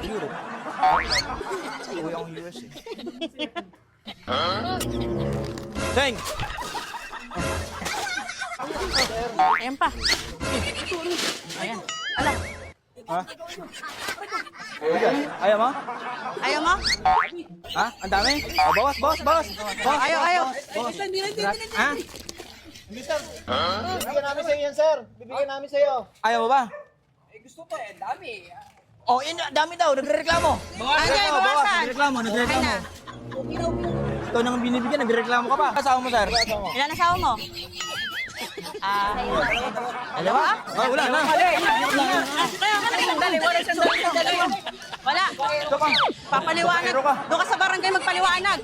Europe. Uwi akong US eh. Seng! Ayan pa. Ayan. Ala, Ha? Ayaw mo? ayaw mo? Ha? Ang dami? Oh, bawas, bawas, bawas. Bawas, Ayaw, bawas, ayaw. bawas. Ha? Bibigyan namin sa iyo yan, sir. Bibigyan namin sa iyo. Ayaw mo ba? Gusto ko eh, dami. Oh, yun, dami daw. Nagre-reklamo. Ay, bawasan. Nagre-reklamo, Ay nagre-reklamo. na. Ikaw nang binibigyan, nagre-reklamo ka pa. Kasama mo, sir. Ilan na asawa mo? Alam ba? Oh, wala na. Sandali, wala sandali. Wala. Ito pa. Papaliwanag. Pero ka. Doon ka sa barangay magpaliwanag.